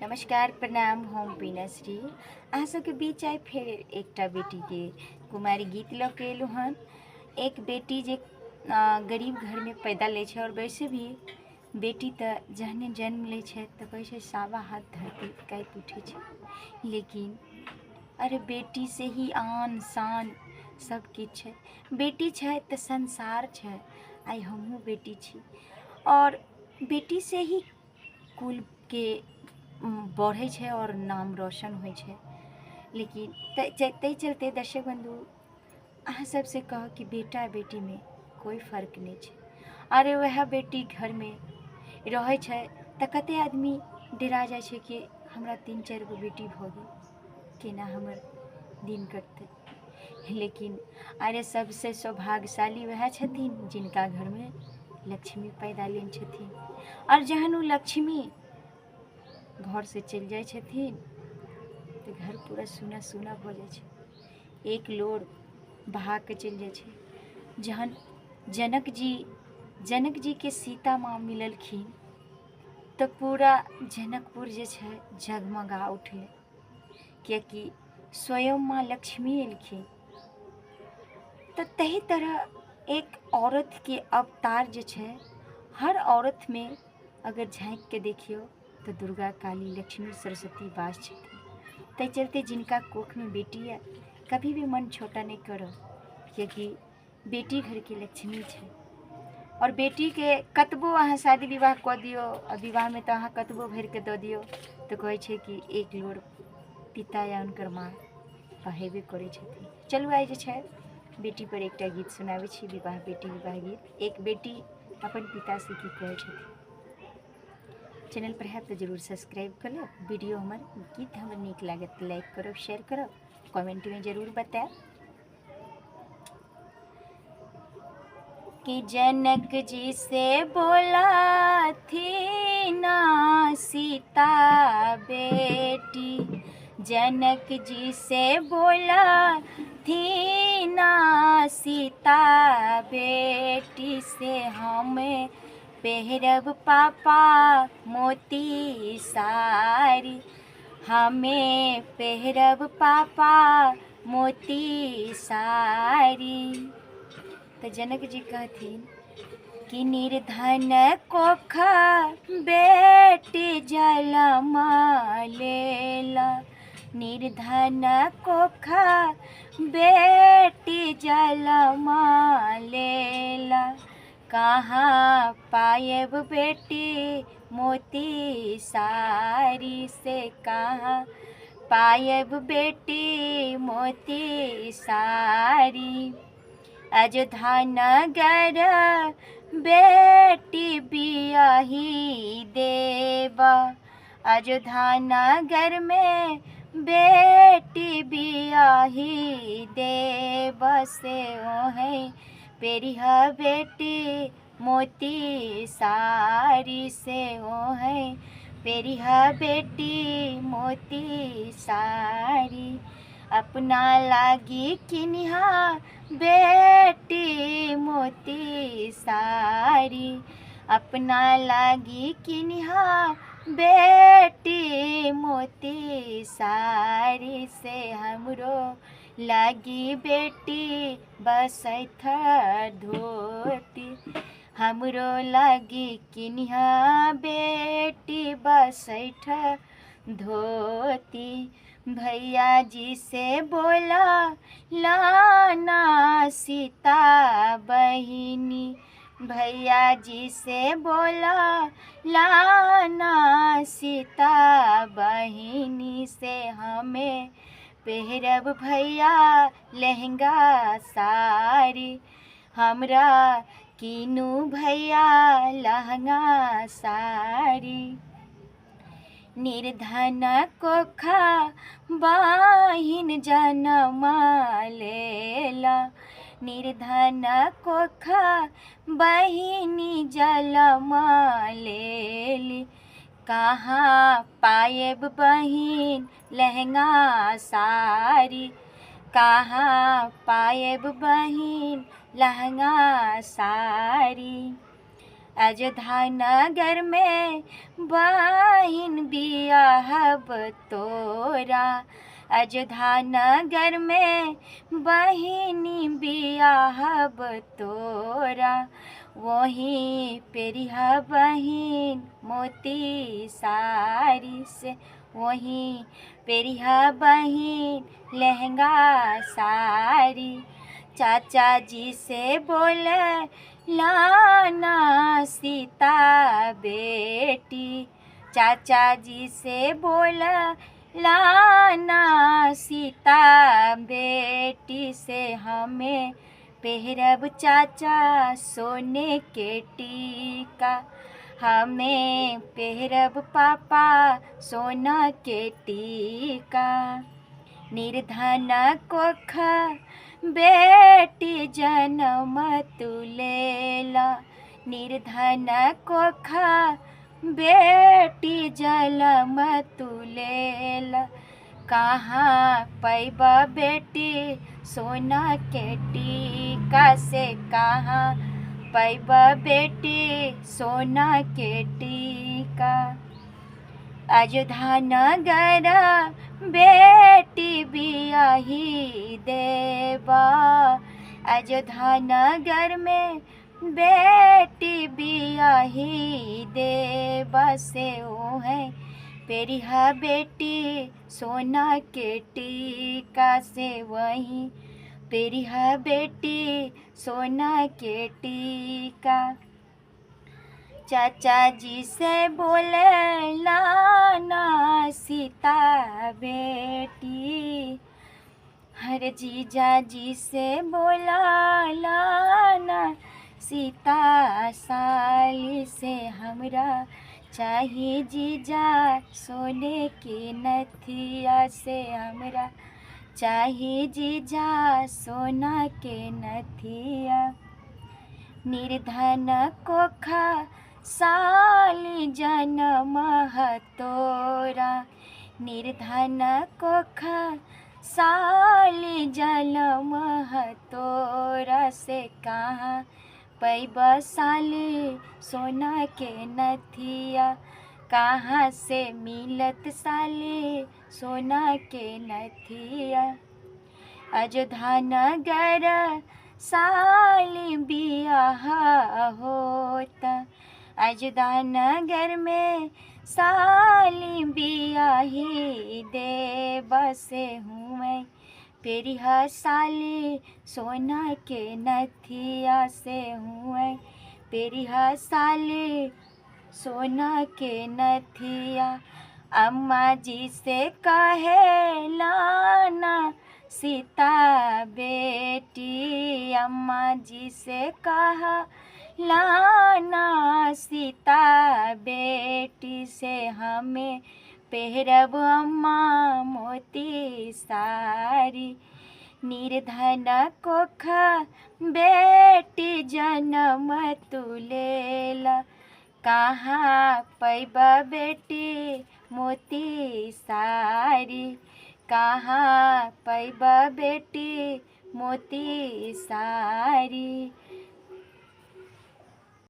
नमस्कार प्रणाम हम बीनाश्री अहाँ सबके बीच आइ फेर एकटा बेटी के कुमारी गीत लऽ के एलहुँ हन। एक बेटी जे गरीब घर में पैदा लै छै और वैसे भी बेटी तऽ जहने जन्म लै छै तऽ कहै छै सावा हाथ धरती काँपि उठै छै, लेकिन अरे बेटी से ही आन शान सब किछु छै। बेटी छै तऽ संसार छै। आइ हमहूँ बेटी छी और बेटी से ही कुल के बढ़ै छै और नाम रोशन होइ छै। लेकिन ताहि चलते दर्शक बंधु अहाँ सबसे कह कि बेटा बेटी में कोई फर्क नहीं छै। अरे वह बेटी घर में रहै छै तऽ कते आदमी डरा जाइ छै कि हमरा 3-4 गो बेटी भऽ गेल, केना हमर दिन कटतै। लेकिन अरे सबसे सौभाग्यशाली वह छथिन जिनका घर में लक्ष्मी पैदा लेन छथिन। और जहन ओ लक्ष्मी घर से चल जाए छथिन तो घर पूरा सूना सूना भऽ जाइ छै। एक लोर बहा के चल जाइ छै। जहन जनक जी के सीता माँ मिललखिन तो पूरा जनकपुर जे छै जगमगा उठलै, कियाकि स्वयं माँ लक्ष्मी एलखिन। तो तही तरह एक औरत के अवतार जे छै, हर औरत में अगर झाँक के देखियो तो दुर्गा काली लक्ष्मी सरस्वती वास छथिन। ताहि चलते जिनका कोख में बेटी है कभी भी मन छोटा नहीं करो, क्योंकि बेटी घर की लक्ष्मी छै। और बेटी के कतबो अहाँ शादी विवाह कऽ दियो और विवाह में तो अहाँ कतबो भर के दऽ दियो तो कहै छै कि एक लोर पिता या उनकर माँ पहेबे करै छथिन। चलू आइ जे छै बेटी पर एकटा गीत सुनाबै छी, विवाह बेटी विवाह गीत। एक बेटी अपन पिता से की कहै छथिन। चैनल पर है तो जरूर सब्सक्राइब कर लो। वीडियो हमार गीत हमें नीक लागत लाइक करो, शेयर करो, कमेंट में जरूर बताओ कि जनक जी से बोला थी ना सीता बेटी, जनक जी से बोला थी ना सीता बेटी से हमें पहरब पापा मोती सारी, हमें पहरब पापा मोती सारी। तो जनक जी कहथिन कि निर्धन कोख बेटी जलम लेला, निर्धन कोख बेटी जलम लेला, कहाँ पायब बेटी मोती सारी से, कहाँ पायब बेटी मोती सारी। अयोध्या नगर बेटी बियाही देवा, अयोध्या नगर में बेटी बियाही देवा से ओहे पेरिह बेटी मोती सारी से ओहे पेरिह बेटी मोती सारी। अपना लागी किनिहा बेटी मोती सारी, अपना लागी किनिहा बेटी मोती सारी से हमरो लागी बेटी बसैथ धोती, हमरो लागी किनिहा बेटी बसैठ धोती। भैया जी से बोला लाना सीता बहिनी, भैया जी से बोला लाना सीता बहिनी से हमें पहरब भैया लहंगा साड़ी, हमरा कीनू भैया लहंगा साड़ी। निर्धन कोख बाहिन जनम लेला, निर्धन कोख बहिनी जलम लेली, कहाँ पायब बहिन लहंगा साड़ी, कहाँ पायब बहिन लहंगा साड़ी। अयोध्या नगर में बहिन बियाह बियाहब तोरा। अयोध्या नगर में बहिनी बियाहब तोरा। वहीं पेरिहा बहिन मोती साड़ी से, वहीं पेरिहा बहिन लहंगा साड़ी। चाचा जी से बोले लाना सीता बेटी। चाचा जी से बोला लाना सीता बेटी से। हमें पेहरब चाचा सोने के टीका। हमें पेहरब पापा सोना के टीका। निर्धन कोख बेटी जन्म तुलेला। निर्धन कोख बेटी जन्म तुलेला। कहाँ पैब बेटी सोना के टीका से। कहाँ पैब बेटी सोना के टीका। अयोध्या नगर बेटी बियाही देवा। अयोध्या नगर में बेटी बियाही देवा से। ओ है पेरिहा बेटी सोना के टीका से। वहीं पेरिहा बेटी सोना के टीका। चाचा जी से बोले लाना सीता बेटी। हर जीजा जी से बोला लाना सीता साली से। हमरा चाहिए जीजा सोने की नथिया से। हमरा चाहिए जीजा सोना के नथिया। निर्धन कोखा साली जन्म तोरा। निर्धन कोखा साली जन्म तोरा से। कहाँ पैब साली सोना के नथिया। कहाँ से मिलत साली सोना के नथिया। अयोध्या नगर साली बियाह होता। अयोध्या नगर में साली बियाही देवा से। हूँ मैं पेरिहा साली सोना के नथिया से। हूँ मैं पेरिहा साली सोना के नथिया। अम्मा जी से कहे लाना सीता बेटी। अम्मा जी से कहा लाना सीता बेटी से। हमें पेहरब अम्मा मोती साड़ी। निर्धन कोख बेटी जन्म तुलेला। कहाँ पैब बेटी मोती साड़ी। कहाँ पैब बेटी मोती साड़ी।